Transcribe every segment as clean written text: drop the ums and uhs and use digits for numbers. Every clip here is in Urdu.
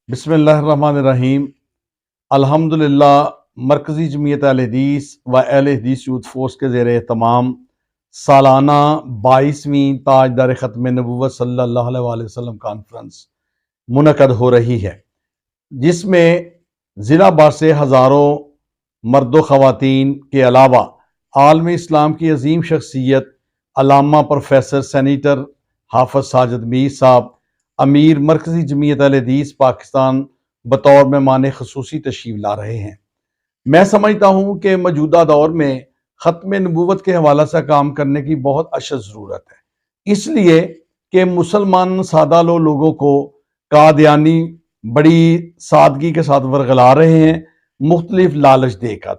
بسم اللہ الرحمن الرحیم۔ الحمدللہ مرکزی جمعیت اہل حدیث و اہل حدیث یوتھ فورس کے زیر اہتمام سالانہ 22ویں تاجدار ختم نبوت صلی اللہ علیہ وآلہ وسلم کانفرنس منعقد ہو رہی ہے، جس میں ضلع بھر سے ہزاروں مرد و خواتین کے علاوہ عالم اسلام کی عظیم شخصیت علامہ پروفیسر سینیٹر حافظ ساجد میر صاحب امیر مرکزی جمعیت اہل حدیث پاکستان بطور مہمان خصوصی تشریف لا رہے ہیں۔ میں سمجھتا ہوں کہ موجودہ دور میں ختم نبوت کے حوالے سے کام کرنے کی بہت اشد ضرورت ہے، اس لیے کہ مسلمان سادہ لوگوں کو قادیانی بڑی سادگی کے ساتھ ورغلا رہے ہیں مختلف لالچ دے کر،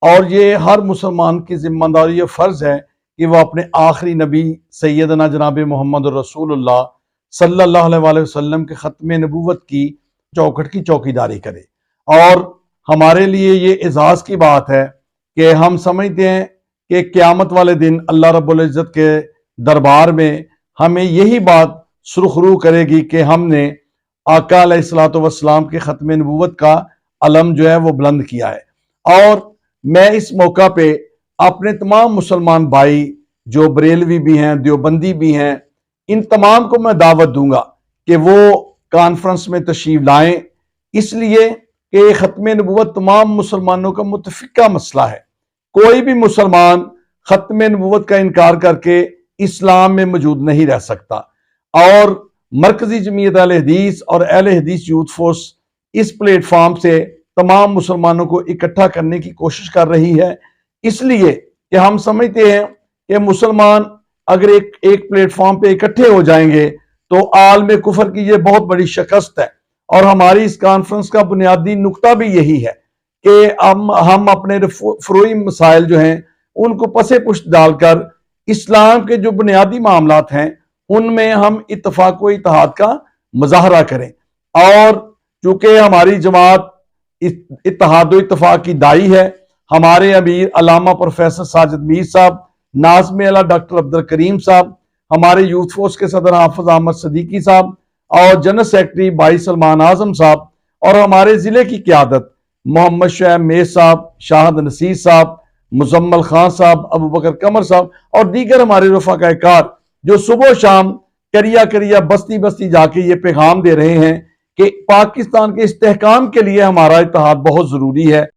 اور یہ ہر مسلمان کی ذمہ داری اور فرض ہے کہ وہ اپنے آخری نبی سیدنا جناب محمد رسول اللہ صلی اللہ علیہ وآلہ وسلم کے ختم نبوت کی چوکھٹ کی چوکیداری کرے۔ اور ہمارے لیے یہ اعزاز کی بات ہے کہ ہم سمجھتے ہیں کہ قیامت والے دن اللہ رب العزت کے دربار میں ہمیں یہی بات سرخرو کرے گی کہ ہم نے آقا علیہ الصلوۃ والسلام کے ختم نبوت کا علم جو ہے وہ بلند کیا ہے۔ اور میں اس موقع پہ اپنے تمام مسلمان بھائی جو بریلوی بھی ہیں، دیوبندی بھی ہیں، ان تمام کو میں دعوت دوں گا کہ وہ کانفرنس میں تشریف لائیں، اس لیے کہ ختم نبوت تمام مسلمانوں کا متفقہ مسئلہ ہے۔ کوئی بھی مسلمان ختم نبوت کا انکار کر کے اسلام میں موجود نہیں رہ سکتا، اور مرکزی جمعیت اہل حدیث اور اہل حدیث یوتھ فورس اس پلیٹ فارم سے تمام مسلمانوں کو اکٹھا کرنے کی کوشش کر رہی ہے، اس لیے کہ ہم سمجھتے ہیں کہ مسلمان اگر ایک پلیٹ فارم پہ اکٹھے ہو جائیں گے تو عالم کفر کی یہ بہت بڑی شکست ہے۔ اور ہماری اس کانفرنس کا بنیادی نقطہ بھی یہی ہے کہ ہم اپنے فروعی مسائل جو ہیں ان کو پس پشت ڈال کر اسلام کے جو بنیادی معاملات ہیں ان میں ہم اتفاق و اتحاد کا مظاہرہ کریں۔ اور چونکہ ہماری جماعت اتحاد و اتفاق کی دائی ہے، ہمارے امیر علامہ پروفیسر ساجد میر صاحب، ناظم اعلیٰ ڈاکٹر عبدالکریم صاحب، ہمارے یوتھ فورس کے صدر حافظ احمد صدیقی صاحب اور جنرل سیکرٹری بھائی سلمان اعظم صاحب، اور ہمارے ضلع کی قیادت محمد شعیب میر صاحب، شاہد نصیر صاحب، مزمل خان صاحب، ابو بکر قمر صاحب اور دیگر ہمارے رفقائے کار جو صبح و شام کریا بستی بستی جا کے یہ پیغام دے رہے ہیں کہ پاکستان کے استحکام کے لیے ہمارا اتحاد بہت ضروری ہے۔